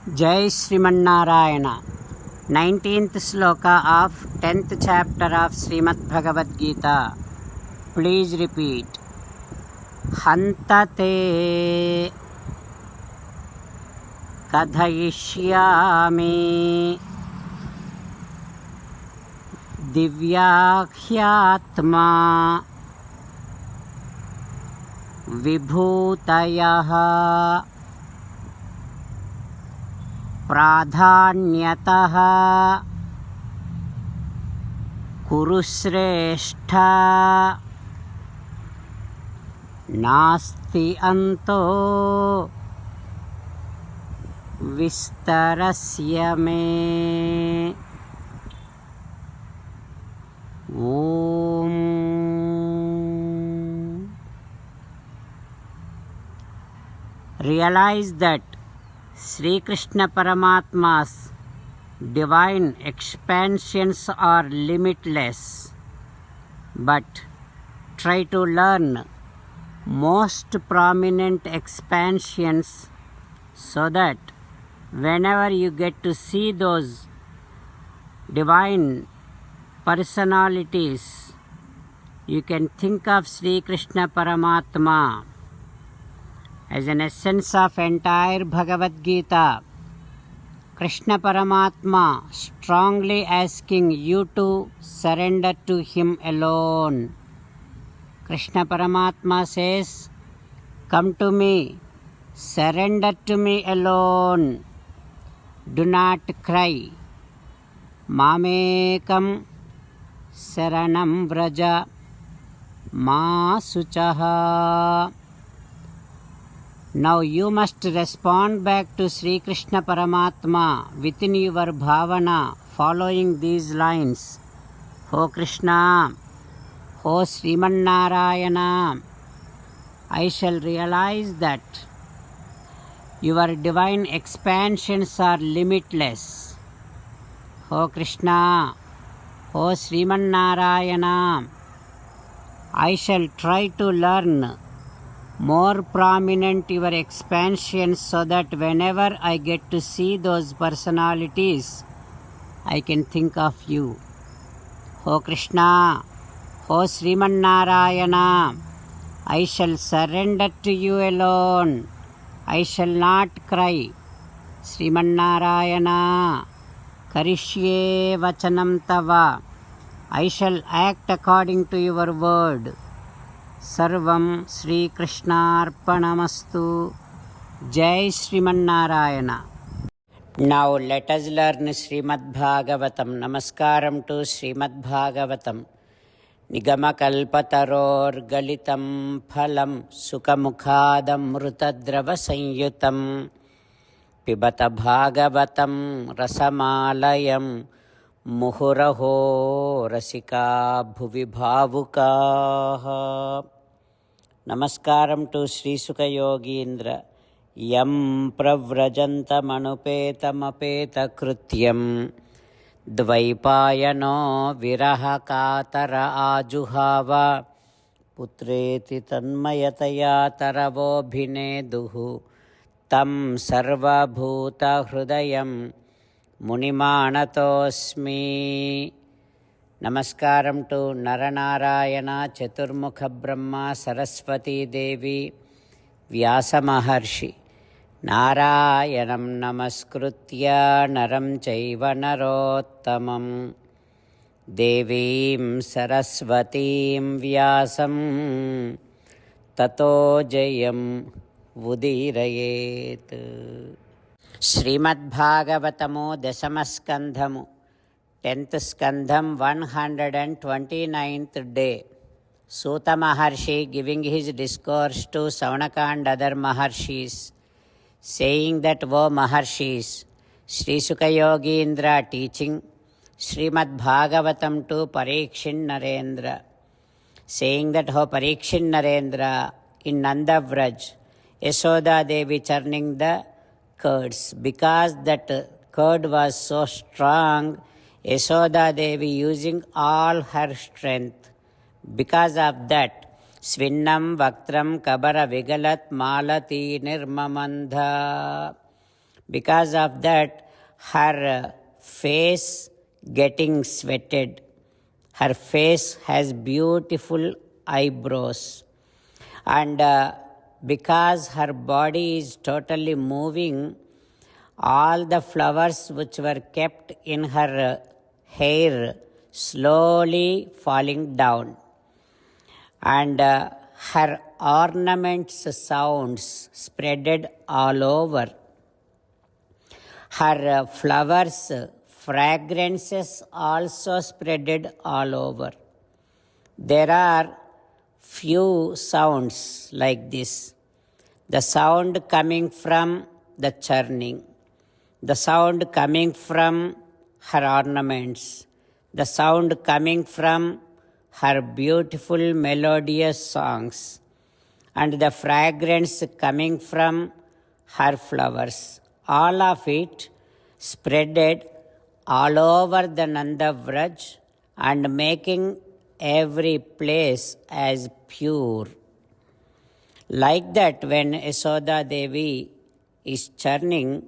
Jai Srimannarayana. 19th sloka of 10th chapter of Srimad Bhagavad Gita. Please repeat. Hantate kadhayishyami divyakhyatma vibhutayah प्राधान्यतः कुरु श्रेष्ठ नास्ति अंतो विस्तरस्य मे। ओम। Realize that Sri Krishna Paramatma's divine expansions are limitless, but try to learn most prominent expansions so that whenever you get to see those divine personalities, you can think of Sri Krishna Paramatma as an essence of entire Bhagavad Gita. Krishna Paramatma strongly asking you to surrender to him alone. Krishna Paramatma says, come to me, surrender to me alone. Do not cry. Mamekam saranam vraja ma suchaha. Now you must respond back to Sri Krishna Paramatma within your bhavana following these lines. O Krishna, O Srimannarayana, I shall realize that your divine expansions are limitless. O Krishna, O Srimannarayana, I shall try to learn more prominent your expansions so that whenever I get to see those personalities, I can think of you. O Krishna, O Srimannarayana, I shall surrender to you alone. I shall not cry. Srimannarayana, Karishye Vachanam Tava. I shall act according to your word. Sarvam Sri Krishnarpanamastu. Jai Srimannarayana. Now let us learn Srimad Bhagavatam. Namaskaram to Srimad Bhagavatam. Nigamakalpataror galitam phalam sukamukhadam mrutadrava sanyutam pibata bhagavatam rasamalayam मुहुरहो रसिका भुवि भावुकाः. नमस्कारं to श्रीसुख Yogindra यं प्रव्रजन्तमनुपेतमपेतकृत्यं द्वैपायनो विरहकातर आजुहाव पुत्रेति तन्मयतया तरवोऽभिनेदुः तं सर्वभूतहृदयं मुनिमानतोऽस्मि. नमस्कारं to Narnarayan चतुर्मुख ब्रह्मा सरस्वती देवी व्यासमहर्षि. नारायणं नमस्कृत्य नरं चैव नरोत्तमं देवीं सरस्वतीं व्यासं ततो जयम् उदीरयेत्. శ్రీమద్భాగవతము దశమస్కంధము 10th స్కంధం 129th day. Suta Maharshi giving his discourse to సౌనకాండ్ other maharshis, saying that oh maharshis, Shri సుఖయోగీంద్ర teaching Srimad Bhagavatam to పరీక్షిన్ Narendra, saying that హో పరీక్షిన్ Narendra in నందవ్రజ్ Yashoda Devi churning the curds. Because that curd was so strong, Yashoda Devi using all her strength. Because of that, Svinnam Vaktram Kabara Vigalat Malati Nirmamandha. Because of that, her face getting sweated. Her face has beautiful eyebrows. And because her body is totally moving, all the flowers which were kept in her hair slowly falling down. And her ornaments sounds spreaded all over. Her flowers fragrances also spreaded all over. There are few sounds like this. The sound coming from the churning, the sound coming from her ornaments, the sound coming from her beautiful melodious songs, and the fragrance coming from her flowers. All of it spreaded all over the Nanda Vraj and making every place as pure. Like that, when Yasoda Devi is churning,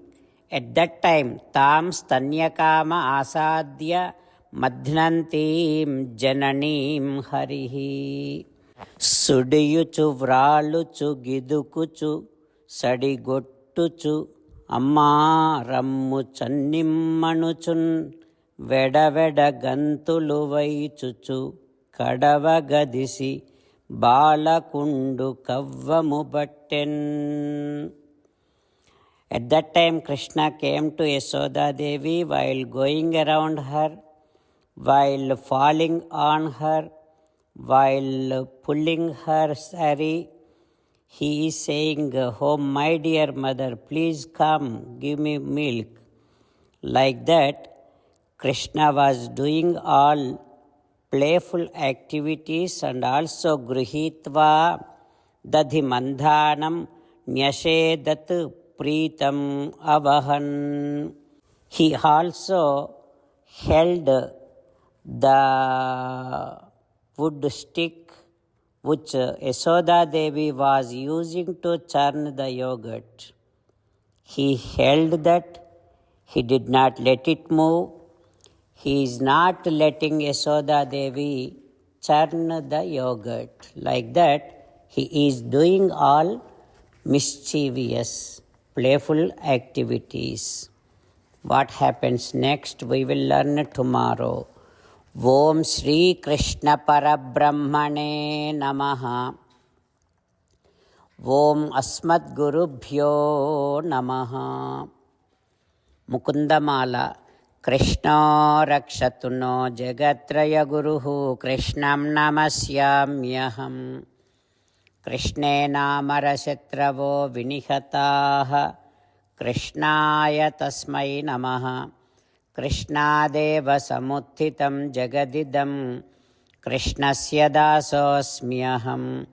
at that time, tam stanyakama asadya madhnantim jananim harihi. Sudiyuchu vraluchu gidukuchu sadigottuchu amma rammu channimmanuchun vedaveda gantulu vaichuchu kadavagadishi balakundu kavvamu batten. At that time, Krishna came to Yasoda Devi while going around her, while falling on her, while pulling her saree. He is saying, "Oh, my dear mother, please come, give me milk." Like that, Krishna was doing all playful activities and also grihitva dadhi mandhanam nyashedat Pritam avahan. He also held the wood stick which Yasoda Devi was using to churn the yogurt. He held that. He did not let it move. He is not letting Yasoda Devi churn the yogurt. Like that, he is doing all mischievous, playful activities. What happens next, we will learn tomorrow. Om Shri Krishna Parabrahmane Namaha. Om Asmat Gurubhyo Namaha. Mukundamala. Krishna Rakshatu no Jagatraya Guruhu Krishnam Namasyamyaham. Krishnena Marashatravo Vinihataha Krishnaya Tasmai Namaha. Krishnadeva Samuthitam Jagadidam Krishnasya Dasosmyaham.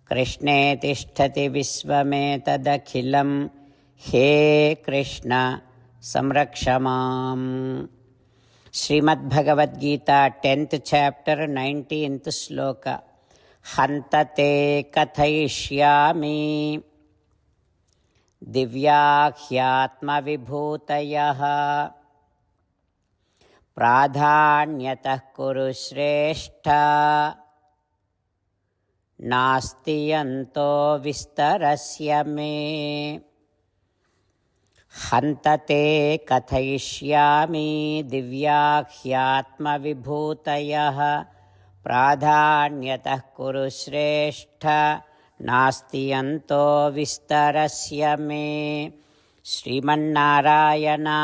Krishne Tishtati Visvametadakhilam. He Krishna Samrakshamam. Srimad Bhagavad Gita, 10th chapter, 19th sloka. Hantate kathayishyami divyakhyatma vibhutayaha pradhanyatah kuru shrestha nasti yanto vistarasya me. Hantate kathayishyami divyakhyatma vibhutayaha pradhanyatah kuru shrestha nasti yanto vistarasya me. Srimannarayana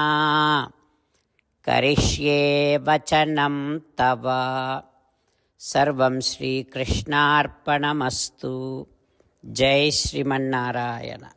karishye vachanam tava. Sarvam Shri Krishnarpanamastu. Jai Srimannarayana.